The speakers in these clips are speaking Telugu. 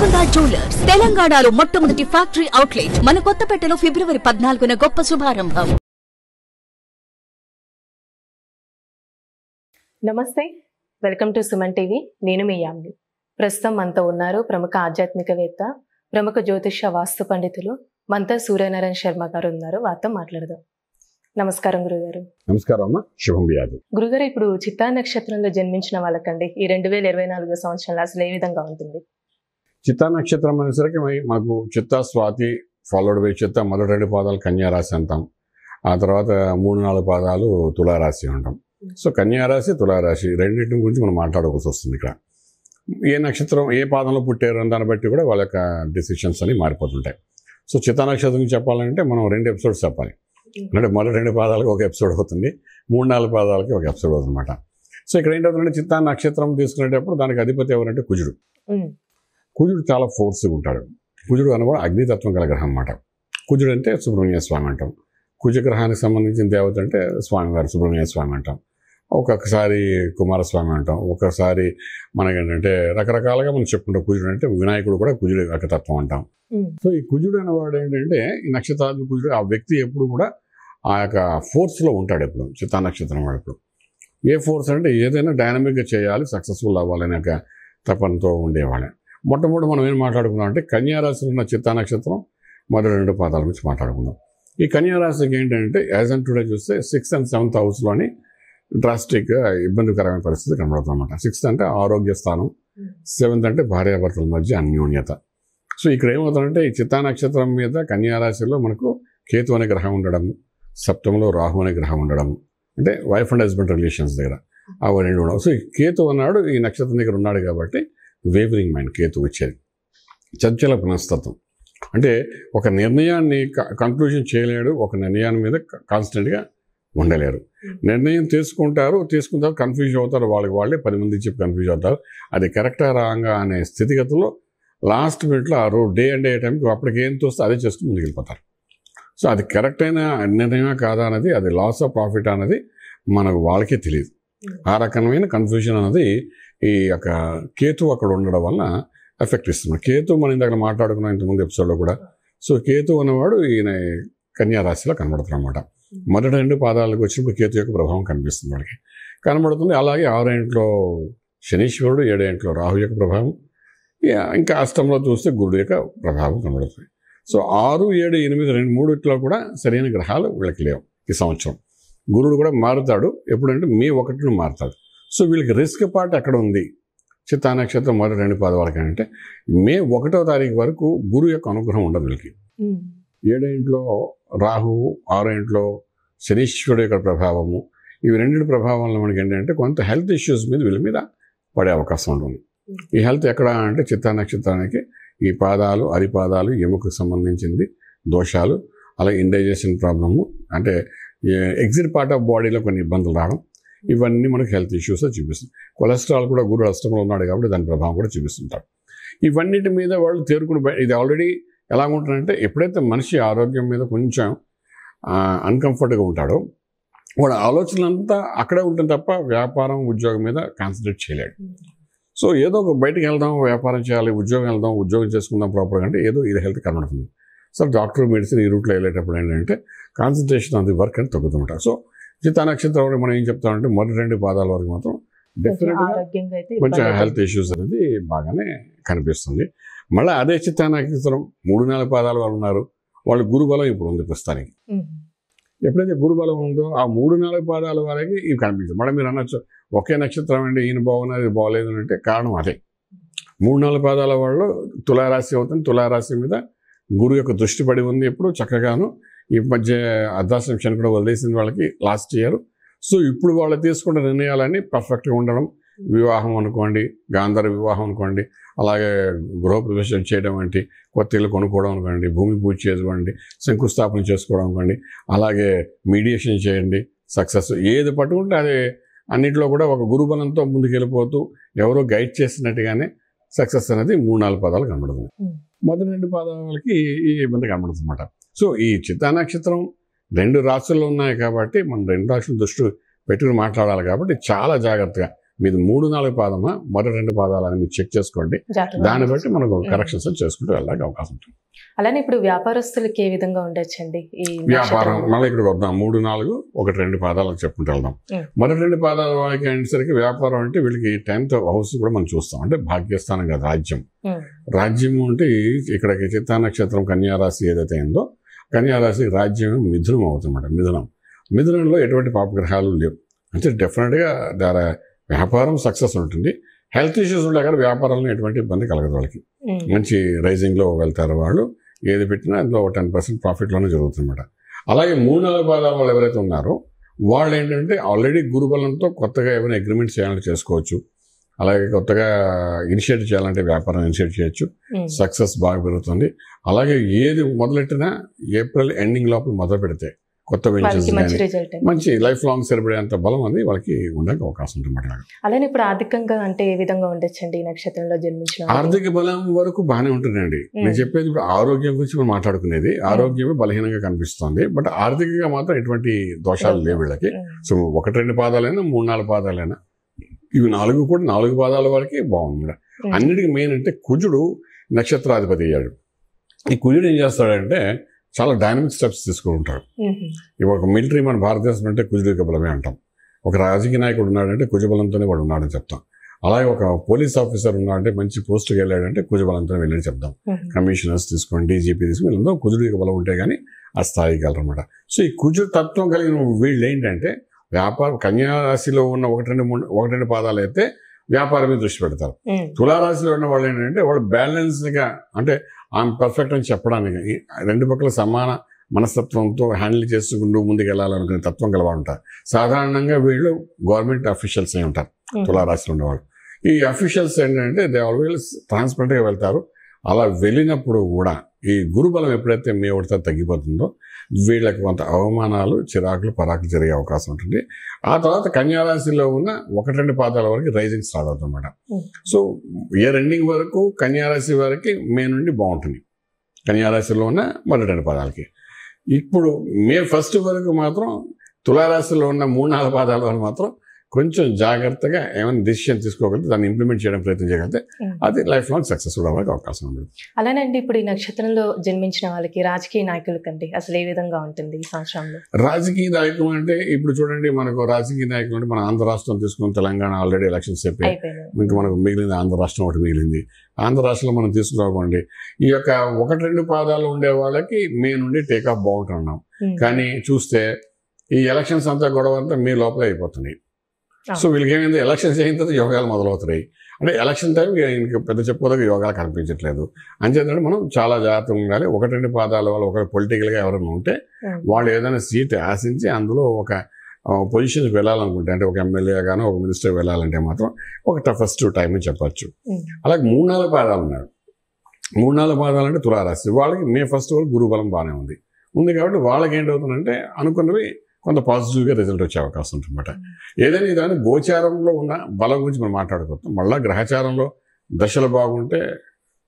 గోల్కొండ జ్యువెలర్స్ తెలంగాణలో మొట్టమొదటి ఫ్యాక్టరీ అవుట్లెట్ మన కొత్తపేటలో ఫిబ్రవరి 14న గొప్ప శుభారంభం. నమస్తే, వెల్కమ్ టు సుమన్ టీవీ. నేను మీ యామిని. ప్రస్తుతం మనతో ఉన్నారు ప్రముఖ ఆధ్యాత్మికవేత్త, ప్రముఖ జ్యోతిష వాస్తు పండితులు మంతా సూర్యనారాయణ శర్మ గారు ఉన్నారు. వారితో మాట్లాడదాం. నమస్కారం గురుగారు. నమస్కారం అమ్మ, శుభం వ్యాధి. గురుగారు, ఇప్పుడు చిత్తా నక్షత్రంలో జన్మించిన వాళ్ళకండి ఈ 2024 సంవత్సరంలో అసలు ఏ విధంగా ఉంటుంది? చిత్తా నక్షత్రం అనేసరికి మనకు చిత్తా స్వాతి ఫాలోడ్ బై చిత్తా మొదటి 2 పాదాలు కన్యారాశి అంటాం. ఆ తర్వాత 3-4 పాదాలు తులారాశి అంటాం. సో కన్యారాశి, తులారాశి రెండింటి గురించి మనం మాట్లాడుకోవాల్సి వస్తుంది. ఇక్కడ ఏ నక్షత్రం ఏ పాదంలో పుట్టారు అని దాన్ని బట్టి కూడా వాళ్ళ యొక్క డెసిషన్స్ అని మారిపోతుంటాయి. సో చిత్తా నక్షత్రం చెప్పాలంటే మనం 2 ఎపిసోడ్స్ చెప్పాలి. అంటే మొదటి 2 పాదాలకు ఒక ఎపిసోడ్ అవుతుంది, 3-4 పాదాలకి ఒక ఎపిసోడ్ అవుతుంది అనమాట. సో ఇక్కడ ఏంటవుతుందంటే చిత్తా నక్షత్రం తీసుకునేటప్పుడు దానికి అధిపతి ఎవరంటే కుజుడు. కుజుడు చాలా ఫోర్స్గా ఉంటాడు. కుజుడు అనగా అగ్నితత్వం గల గ్రహం అన్నమాట. కుజుడు అంటే సుబ్రహ్మణ్య స్వామి అంటాం. కుజగ్రహానికి సంబంధించిన దేవత అంటే స్వామివారు సుబ్రహ్మణ్య స్వామి అంటాం. ఒక్కొక్కసారి కుమారస్వామి అంటాం. ఒక్కొక్కసారి మనకేంటంటే రకరకాలుగా మనం చెప్పుకుంటాం. కుజుడు అంటే వినాయకుడు కూడా కుజుడు యొక్క తత్వం అంటాం. సో ఈ కుజుడు అనేవాడు ఏంటంటే ఈ నక్షత్రాలు కుజుడు ఆ వ్యక్తి ఎప్పుడు కూడా ఆ యొక్క ఫోర్స్లో ఉంటాడు. ఎప్పుడు చిత్తా నక్షత్రం వాడు ఏ ఫోర్స్ అంటే ఏదైనా డైనమిక్గా చేయాలి, సక్సెస్ఫుల్ అవ్వాలనే ఒక తపనతో ఉండేవాళ్ళే. మొట్టమొదటి మనం ఏం మాట్లాడుకుందాం అంటే కన్యారాశిలో ఉన్న చిత్తా నక్షత్రం మొదటి 2 పాదాల గురించి మాట్లాడుకుందాం. ఈ కన్యారాశికి ఏంటంటే యాజ్ అండ్ టుడే చూస్తే 6th and 7th హౌస్లోని డ్రాస్టిక్గా ఇబ్బందికరమైన పరిస్థితి కనబడుతుంది అన్నమాట. 6th అంటే ఆరోగ్య స్థానం, 7th అంటే భార్యాభర్తల మధ్య అన్యోన్యత. సో ఇక్కడ ఏమవుతుందంటే ఈ చిత్తా నక్షత్రం మీద కన్యారాశిలో మనకు కేతు అనే గ్రహం ఉండడం, సప్తమంలో రాహు అనే గ్రహం ఉండడం, అంటే వైఫ్ అండ్ హస్బెండ్ రిలేషన్స్ దగ్గర అవన్నీ ఉండడం. సో ఈ కేతు అన్నాడు ఈ నక్షత్రం దగ్గర ఉన్నాడు కాబట్టి వేవరింగ్ మైండ్ కేతు వచ్చేది, చంచల మనస్తత్వం. అంటే ఒక నిర్ణయాన్ని కంక్లూజన్ చేయలేడు, ఒక నిర్ణయాన్ని మీద కాన్స్టెంట్గా ఉండలేరు. నిర్ణయం తీసుకుంటారు, తీసుకున్న తర్వాత కన్ఫ్యూజ్ అవుతారు, వాళ్ళే 10 మంది చెప్పి కన్ఫ్యూజ్ అవుతారు. అది కరెక్టా రాంగా అనే స్థితిగతుల్లో లాస్ట్ మినిట్లో ఆ డే అండ్ డే టైంకి అప్పటికి ఏం తోస్తే అదే చేసుకుని ముందుకెళ్ళిపోతారు. సో అది కరెక్ట్ అయిన నిర్ణయమే కాదా అన్నది, అది లాస్ ఆఫ్ ప్రాఫిట్ అన్నది మనకు వాళ్ళకే తెలియదు. ఆ రకమైన కన్ఫ్యూజన్ అన్నది ఈ యొక్క కేతు అక్కడ ఉండడం వల్ల ఎఫెక్ట్ ఇస్తుంది. కేతు మనం ఇందాక మాట్లాడుకున్నాం ఇంతకుముందు ఎపిసోడ్లో కూడా. సో కేతు అనేవాడు ఈయన కన్యారాశిలో కనబడుతుంది అనమాట. మొదటి 2 పాదాలకు వచ్చినప్పుడు కేతు యొక్క ప్రభావం కనిపిస్తుంది వాడికి కనబడుతుంది. అలాగే 6వ ఇంట్లో శనీశ్వరుడు, 7వ ఇంట్లో రాహు యొక్క ప్రభావం, ఇంకా అష్టంలో చూస్తే గురుడు యొక్క ప్రభావం కనబడుతుంది. సో 6, 7, 8, 3 కూడా సరైన గ్రహాలు వీళ్ళకి లేవు ఈ సంవత్సరం. గురుడు కూడా మారుతాడు ఎప్పుడంటే May 1న మారుతాడు. సో వీళ్ళకి రిస్క్ పార్ట్ ఎక్కడ ఉంది చిత్తా నక్షత్రం మొదటి 2 పాదాలకి అంటే May 1వ తారీఖు వరకు గురువు యొక్క అనుగ్రహం ఉండదు వీళ్ళకి. 7వ ఇంట్లో రాహు, 6వ ఇంట్లో శనీశ్వరుడు యొక్క ప్రభావము, ఇవి 2 ప్రభావంలో మనకి ఏంటంటే కొంత హెల్త్ ఇష్యూస్ మీద వీళ్ళ మీద పడే అవకాశం ఉంటుంది. ఈ హెల్త్ ఎక్కడ అంటే చిత్తా నక్షత్రానికి ఈ పాదాలు, అరిపాదాలు, ఎముకకు సంబంధించింది దోషాలు, అలాగే ఇండైజెషన్ ప్రాబ్లము, అంటే ఎగ్జిట్ పార్ట్ ఆఫ్ బాడీలో కొన్ని ఇబ్బందులు రావడం, ఇవన్నీ మనకు హెల్త్ ఇష్యూస్ చూపిస్తుంది. కొలెస్ట్రాల్ కూడా గురుడు అష్టంలో ఉన్నాడు కాబట్టి దాని ప్రభావం కూడా చూపిస్తుంటాడు. ఇవన్నిటి మీద వాళ్ళు తేరుకుని ఇది ఆల్రెడీ ఎలా ఉంటుందంటే ఎప్పుడైతే మనిషి ఆరోగ్యం మీద కొంచెం అన్కంఫర్ట్గా ఉంటాడో వాడు ఆలోచనలంతా అక్కడే ఉంటుంది తప్ప వ్యాపారం, ఉద్యోగం మీద కాన్సన్ట్రేట్ చేయలేడు. సో ఏదో ఒక బయటకు వెళ్దాం, వ్యాపారం చేయాలి, ఉద్యోగం చేసుకుందాం ప్రాపర్గా అంటే ఏదో ఇది హెల్త్ కనబడుతుంది. సో డాక్టర్, మెడిసిన్ ఈ రూట్లో వెళ్ళేటప్పుడు ఏంటంటే కాన్సన్ట్రేషన్ ఆన్ ది వర్క్ అని తగ్గుతుంటారు. సో చిత్తా నక్షత్రం మనం ఏం చెప్తామంటే మొదటి 2 పాదాల వరకు మాత్రం డెఫినెట్గా కొంచెం హెల్త్ ఇష్యూస్ అనేది బాగానే కనిపిస్తుంది. మళ్ళీ అదే చిత్తా నక్షత్రం 3-4 పాదాల వాళ్ళు ఉన్నారు, వాళ్ళు గురుబలం ఇప్పుడు ఉంది ప్రస్తుతానికి. ఎప్పుడైతే గురుబలం ఉందో ఆ 3-4 పాదాల వరకు ఇవి కనిపిస్తుంది. మళ్ళీ మీరు అనొచ్చు ఒకే నక్షత్రం అండి ఈయన బాగున్నది ఇది బాగోలేదు అంటే కారణం అదే. 3-4 పాదాల వాళ్ళు తులారాశి అవుతుంది. తులారాశి మీద గురువు యొక్క దృష్టి పడి ఉంది ఎప్పుడు చక్కగాను. ఈ మధ్య అర్ధాశ్రమ శని కూడా వదిలేసింది వాళ్ళకి లాస్ట్ ఇయర్. సో ఇప్పుడు వాళ్ళు తీసుకున్న నిర్ణయాలన్నీ పర్ఫెక్ట్గా ఉండడం, వివాహం అనుకోండి, గాంధార వివాహం అనుకోండి, అలాగే గృహప్రవేశం చేయడం వంటి, కొత్త ఇల్లు కొనుక్కోవడం అనుకోండి, భూమి పూజ చేసుకోండి, శంకుస్థాపన చేసుకోవడం అనుకోండి, అలాగే మీడియేషన్ చేయండి, సక్సెస్ ఏది పట్టుకుంటే అది అన్నింటిలో కూడా ఒక గురుబలంతో ముందుకెళ్ళిపోతూ ఎవరో గైడ్ చేసినట్టుగానే సక్సెస్ అనేది 3-4 పాదాలు కనబడుతుంది. మొదటి 2 పాదాలకి ఈ ఇబ్బంది కనబడుతుంది అన్నమాట. సో ఈ చిత్తా నక్షత్రం 2 రాశుల్లో ఉన్నాయి కాబట్టి మనం 2 రాశులు దృష్టి పెట్టుకుని మాట్లాడాలి కాబట్టి చాలా జాగ్రత్తగా మీది 3-4 పాదమా మొదటి 2 పాదాలని మీరు చెక్ చేసుకోండి. దాన్ని బట్టి మనకు కరెక్షన్స్ చేసుకుంటూ వెళ్ళడానికి అవకాశం ఉంటుంది. అలానే ఇప్పుడు వ్యాపారస్తులకి ఏ విధంగా ఉండొచ్చండి ఈ వ్యాపారం మళ్ళీ ఇక్కడికి వద్దాం. 3-4 1-2 పాదాలకు చెప్పుకుంటూ వెళ్దాం. మొదటి 2 పాదాల వాళ్ళకి అనేసరికి వ్యాపారం అంటే వీళ్ళకి 10th హౌస్ కూడా మనం చూస్తాం. అంటే భాగ్యస్థానం కదా, రాజ్యం. రాజ్యం అంటే ఇక్కడికి చిత్తా నక్షత్రం కన్యారాశి ఏదైతే ఉందో కన్యారాశి రాజ్యం మిథునం అవుతుందన్నమాట. మిథునంలో ఎటువంటి పాపగ్రహాలు లేవు. అంటే డెఫినెట్గా వ్యాపారం సక్సెస్ ఉంటుంది. హెల్త్ ఇష్యూస్ ఉండే కానీ వ్యాపారంలో ఎటువంటి ఇబ్బంది కలగదు. వాళ్ళకి మంచి రైజింగ్లో వెళ్తారు. వాళ్ళు ఏది పెట్టినా అందులో 10% ప్రాఫిట్లోనే జరుగుతుందన్నమాట. అలాగే 3-4 పాదాల వాళ్ళు ఎవరైతే ఉన్నారో వాళ్ళు ఏంటంటే ఆల్రెడీ గురుబలంతో కొత్తగా ఏమైనా అగ్రిమెంట్స్ చేయాలంటే చేసుకోవచ్చు. అలాగే కొత్తగా ఇనిషియేట్ చేయాలంటే వ్యాపారం ఇనిషియేట్ చేయొచ్చు. సక్సెస్ బాగా పెరుగుతుంది. అలాగే ఏది మొదలెట్టినా ఏప్రిల్ ఎండింగ్ లోపల మొదలు పెడితే కొత్త వెంచర్స్ మంచి లైఫ్ లాంగ్ సరిపడేంత బలం అనేది వాళ్ళకి ఉండడానికి అవకాశం ఉంటుంది. అలానే ఇప్పుడు ఆర్థికంగా అంటే ఏ విధంగా ఉండొచ్చండి ఈ నక్షత్రంలో జన్మించిన ఆర్థిక బలం వరకు బాగానే ఉంటుందండి. నేను చెప్పేది ఇప్పుడు ఆరోగ్యం గురించి మనం మాట్లాడుకునేది. ఆరోగ్యమే బలహీనంగా కనిపిస్తుంది. బట్ ఆర్థికంగా మాత్రం ఎటువంటి దోషాలు లేవు వీళ్ళకి. సో 1-2 పాదాలైనా 3-4 పాదాలైనా ఇవి 4 కూడా 4 పాదాల వరకే బాగుంది. అన్నిటికీ మెయిన్ అంటే కుజుడు నక్షత్రాధిపతి అయ్యాడు. ఈ కుజుడు ఏం చేస్తాడంటే చాలా డైనమిక్ స్టెప్స్ తీసుకుంటాడు. ఇప్పుడు ఒక మిలిటరీ మన భారతదేశం అంటే కుజుడిక బలమే అంటాం. ఒక రాజకీయ నాయకుడు ఉన్నాడంటే కుజబలంతోనే వాడు ఉన్నాడని చెప్తాం. అలాగే ఒక పోలీస్ ఆఫీసర్ ఉన్నాడంటే మంచి పోస్ట్కి వెళ్ళాడంటే కుజబలంతోనే వెళ్ళని చెప్తాం. కమిషనర్స్ తీసుకోండి, డీజీపీ తీసుకుని వీళ్ళందరూ కుజుడిక బలం ఉంటే కానీ ఆ స్థాయికి వెళ్ళరన్నమాట. సో ఈ కుజుడు తత్వం కలిగిన వీళ్ళు ఏంటంటే వ్యాపారం కన్యారాశిలో ఉన్న 1-2 పాదాలు అయితే వ్యాపారం మీద దృష్టి పెడతారు. తులారాశిలో ఉన్న వాళ్ళు ఏంటంటే వాళ్ళు బ్యాలెన్స్గా అంటే ఆమె పర్ఫెక్ట్ అని చెప్పడానికి 2 పక్కల సమాన మనస్తత్వంతో హ్యాండిల్ చేసుకుంటూ ముందుకు వెళ్ళాలనుకునే తత్వం గలవాడు ఉంటారు. సాధారణంగా వీళ్ళు గవర్నమెంట్ అఫీషియల్స్ అయి ఉంటారు తులారాశిలో ఉండేవాళ్ళు. ఈ అఫీషియల్స్ ఏంటంటే దే ఆల్వేస్ ట్రాన్స్పరెంట్గా వెళ్తారు. అలా వెళ్ళినప్పుడు కూడా ఈ గురుబలం ఎప్పుడైతే మే 1 తగ్గిపోతుందో వీళ్ళకి కొంత అవమానాలు, చిరాకులు, పరాకులు జరిగే అవకాశం ఉంటుంది. ఆ తర్వాత కన్యారాశిలో ఉన్న 1-2 పాదాల వరకు రైజింగ్ స్టార్ట్ అవుతుందన్నమాట. సో ఇయర్ ఎండింగ్ వరకు కన్యారాశి వరకు మే నుండి బాగుంటుంది. కన్యారాశిలో ఉన్న మొదటి 2 పాదాలకి. ఇప్పుడు మే 1 వరకు మాత్రం తులారాశిలో ఉన్న 3-4 పాదాల వరకు మాత్రం కొంచెం జాగ్రత్తగా ఏమైనా డిసిషన్ తీసుకోగలిగితే దాన్ని ఇంప్లిమెంట్ చేయడం ప్రయత్నం చేయగలిగితే అది లైఫ్ లాంగ్ సక్సెస్ఫుల్ అవ్వడానికి అవకాశం ఉంటుంది. అలానండి ఇప్పుడు ఈ నక్షత్రంలో జన్మించిన వాళ్ళకి రాజకీయ నాయకులకండి అసలు ఏ విధంగా ఉంటుంది ఈ సంవత్సరంలో? రాజకీయ నాయకులు అంటే ఇప్పుడు చూడండి, మనకు రాజకీయ నాయకులు అంటే మన ఆంధ్ర రాష్ట్రం తీసుకుని తెలంగాణ ఆల్రెడీ ఎలక్షన్స్ అయిపోయాయి. ఇంకా మనకు మిగిలింది ఆంధ్ర రాష్ట్రం ఒకటి మిగిలింది. ఆంధ్ర రాష్ట్రంలో మనం తీసుకురాకండి ఈ యొక్క 1-2 పాదాలు ఉండే వాళ్ళకి మే నుండి టేక్ ఆఫ్ బాగుంటున్నాం. కానీ చూస్తే ఈ ఎలక్షన్స్ అంతా గొడవ అంతా మే లోపల అయిపోతున్నాయి. సో వీళ్ళకి ఏమైంది, ఎలక్షన్స్ అయిన తర్వాత యోగాలు మొదలవుతున్నాయి. అంటే ఎలక్షన్ టైం ఇంక పెద్ద చెప్పుకోదగ్గ యోగాలు కనిపించట్లేదు. అంచేతంటే మనం చాలా జాగ్రత్తగా ఉండాలి. 1-2 పాదాల వాళ్ళు ఒకరు పొలిటికల్గా ఎవరైనా ఉంటే వాళ్ళు ఏదైనా సీట్ ఆశించి అందులో ఒక పొజిషన్కి వెళ్ళాలనుకుంటే, అంటే ఒక ఎమ్మెల్యే గానో ఒక మినిస్టర్ వెళ్ళాలంటే మాత్రం ఒక టఫెస్ట్ టైం అని చెప్పచ్చు. అలాగే 3-4 పాదాలు ఉన్నారు. 3-4 పాదాలు అంటే తులారాశి వాళ్ళకి మే 1 వరకు గురుబలం బాగానే ఉంది కాబట్టి వాళ్ళకి ఏంటవుతుందంటే అనుకున్నవి కొంత పాజిటివ్గా రిజల్ట్ వచ్చే అవకాశం ఉంటుందన్నమాట. ఏదైనా ఇదాన్ని గోచారంలో ఉన్న బలం గురించి మనం మాట్లాడుకుంటాం. మళ్ళీ గ్రహచారంలో దశలు బాగుంటే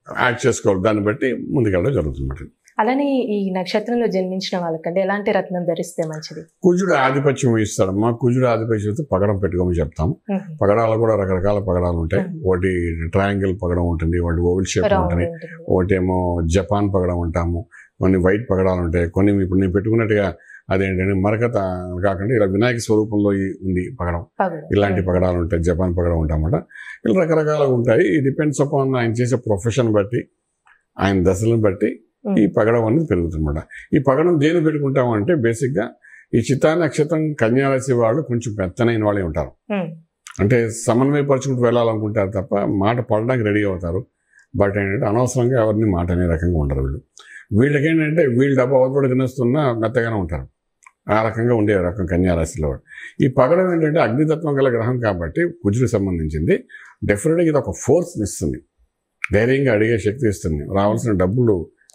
యాడ్ చేసుకోవాలి, దాన్ని బట్టి ముందుకెళ్ళడం జరుగుతుందన్నమాట. అలానే ఈ నక్షత్రంలో జన్మించిన వాళ్ళకంటే ఎలాంటి రత్నం ధరిస్తే మంచిది? కుజుడు ఆధిపత్యం వహిస్తాడమ్మా. కుజుడు ఆధిపత్యం పగడం పెట్టుకోమని చెప్తాము. పగడాలు కూడా రకరకాల పగడాలు ఉంటాయి. ఒకటి ట్రయాంగిల్ పగడం ఉంటుంది, ఒకటి ఓవెల్ షేప్ ఉంటుంది, ఒకటి ఏమో జపాన్ పగడం ఉంటాము, కొన్ని వైట్ పగడాలు ఉంటాయి, కొన్ని ఇప్పుడు నేను పెట్టుకున్నట్టుగా అదేంటంటే మరకత కాకుండా ఇలా వినాయక స్వరూపంలో ఉంది పగడం, ఇలాంటి పగడాలు ఉంటాయి, జపాన్ పగడం ఉంటామన్నమాట. ఇలా రకరకాలుగా ఉంటాయి. ఈ డిపెండ్స్ అపాన్ ఆయన చేసే ప్రొఫెషన్ బట్టి, ఆయన దశలను బట్టి ఈ పగడం అనేది పెరుగుతుందన్నమాట. ఈ పగడం దేని పెట్టుకుంటామంటే బేసిక్గా ఈ చిత్తా నక్షత్రం కన్యారాశి వాళ్ళు కొంచెం పెద్దనైన వాళ్ళే ఉంటారు. అంటే సమన్వయపరుచుకుంటూ వెళ్ళాలనుకుంటారు తప్ప మాట పడడానికి రెడీ అవుతారు. బట్ ఏంటంటే అనవసరంగా ఎవరిని మాట అనే రకంగా ఉండరు వీళ్ళకేంటంటే వీళ్ళు డబ్బు అవతోడు తినేస్తున్నా మెత్తగానే ఉంటారు. ఆ రకంగా ఉండే రకం కన్యారాశిలో. ఈ పగడం ఏంటంటే అగ్నితత్వం గల గ్రహం కాబట్టి కుజుడికి సంబంధించింది. డెఫినెట్గా ఇది ఒక ఫోర్స్ ఇస్తుంది, ధైర్యంగా అడిగే శక్తి ఇస్తుంది, రావాల్సిన డబ్బులు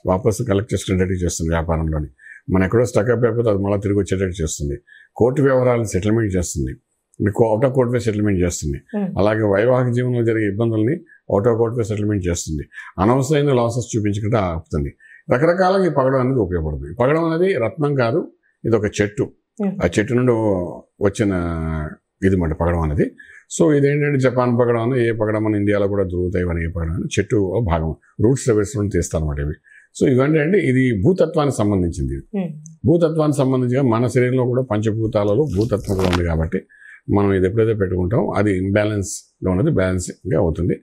వాపసు కలెక్ట్ చేసుకునేటట్టు చేస్తుంది. వ్యాపారంలోని మనం ఎక్కడో స్టక్అప్ అయిపోతే అది మళ్ళీ తిరిగి వచ్చేటట్టు చేస్తుంది. కోర్టు వ్యవహారాలను సెటిల్మెంట్ చేస్తుంది, మీకు out of court way settlement చేస్తుంది. అలాగే వైవాహిక జీవనంలో జరిగే ఇబ్బందుల్ని out of court way settlement చేస్తుంది. అనవసరమైన లాసెస్ చూపించకుండా ఆపుతుంది. రకరకాలుగా ఈ పగడం అనేది ఉపయోగపడుతుంది. పగడం అనేది రత్నం కాదు, ఇది ఒక చెట్టు. ఆ చెట్టు నుండి వచ్చిన ఇది మాట పగడం అనేది. సో ఇదేంటంటే జపాన్ పగడం ఏ పగడం మన ఇండియాలో కూడా దొరుకుతాయి అని ఏ పగడం అని చెట్టు భాగం రూట్స్ లెవెల్స్ నుండి తీస్తాను అనమాట ఇవి. సో ఇవన్నీ అంటే ఇది భూతత్వానికి సంబంధించింది. భూతత్వానికి సంబంధించిగా మన శరీరంలో కూడా పంచభూతాలలో భూతత్వం కూడా ఉంది కాబట్టి మనం ఇది ఎప్పుడైతే పెట్టుకుంటాం అది ఇంబ్యాలెన్స్గా ఉన్నది బ్యాలెన్స్గా అవుతుంది.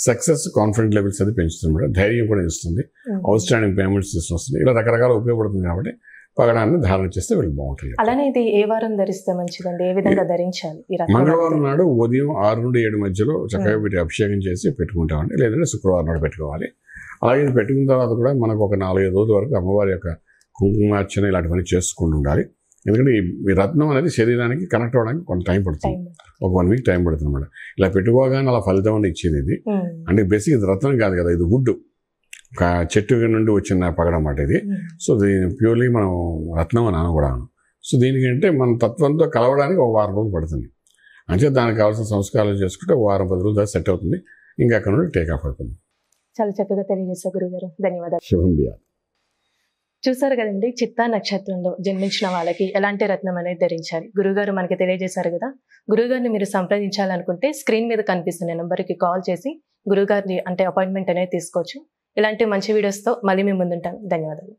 సక్సెస్ కాన్ఫిడెంట్ లెవెల్స్ అది పెంచుతుంది, ధైర్యం కూడా ఇస్తుంది, అవుట్ స్టాండింగ్ పేమెంట్స్ వస్తుంది, ఇలా రకరకాల ఉపయోగపడుతుంది. కాబట్టి పగడాన్ని ధారణ చేస్తే వీళ్ళు బాగుంటుంది. అలానే ఇది ఏ వారం ధరిస్తే మంచిదండి, ఏ విధంగా ధరించాలి? మంగళవారం నాడు ఉదయం 6 నుండి 7 మధ్యలో చక్కగా వీటి అభిషేకం చేసి పెట్టుకుంటామండి. లేదంటే శుక్రవారం నాడు పెట్టుకోవాలి. అలాగే ఇది పెట్టుకున్న తర్వాత కూడా మనకు ఒక 4-5 రోజుల వరకు అమ్మవారి యొక్క కుంకుమార్చన ఇలాంటివన్నీ చేసుకుంటూ ఉండాలి. ఎందుకంటే ఈ రత్నం అనేది శరీరానికి కనెక్ట్ అవ్వడానికి కొంత టైం పడుతుంది, ఒక 1 వీక్ టైం పడుతుంది అన్నమాట. ఇలా పెట్టుకోగానే అలా ఫలితం అని ఇచ్చేది ఇది. అంటే బేసిక్ ఇది రత్నం కాదు కదా, ఇది వుడ్, ఒక చెట్టు నుండి వచ్చిన పగడం అన్నమాట ఇది. సో దీని ప్యూర్లీ మనం రత్నం అని అనకూడదు. సో దీనికంటే మన తత్వంతో కలవడానికి ఒక 1 వారం రోజులు పడుతుంది. అంటే దానికి కావాల్సిన సంస్కారాలు చేసుకుంటే 1 వారం 10 రోజులు దాకా సెట్ అవుతుంది. ఇంకా అక్కడ నుండి టేక్ ఆఫ్ అవుతుంది. చాలా చక్కగా తెలియజేశారు గురుగారు, ధన్యవాదాలు. శుభం బియాలి. చూసారు కదండి, చిత్తా నక్షత్రంలో జన్మించిన వాళ్ళకి ఎలాంటి రత్నం అనేది ధరించాలి గురుగారు మనకి తెలియజేశారు కదా. గురుగారిని మీరు సంప్రదించాలనుకుంటే స్క్రీన్ మీద కనిపిస్తున్న నెంబర్కి కాల్ చేసి గురుగారిని అంటే అపాయింట్మెంట్ అనేది తీసుకోవచ్చు. ఇలాంటి మంచి వీడియోస్తో మళ్ళీ మేము ముందుంటాం. ధన్యవాదాలు.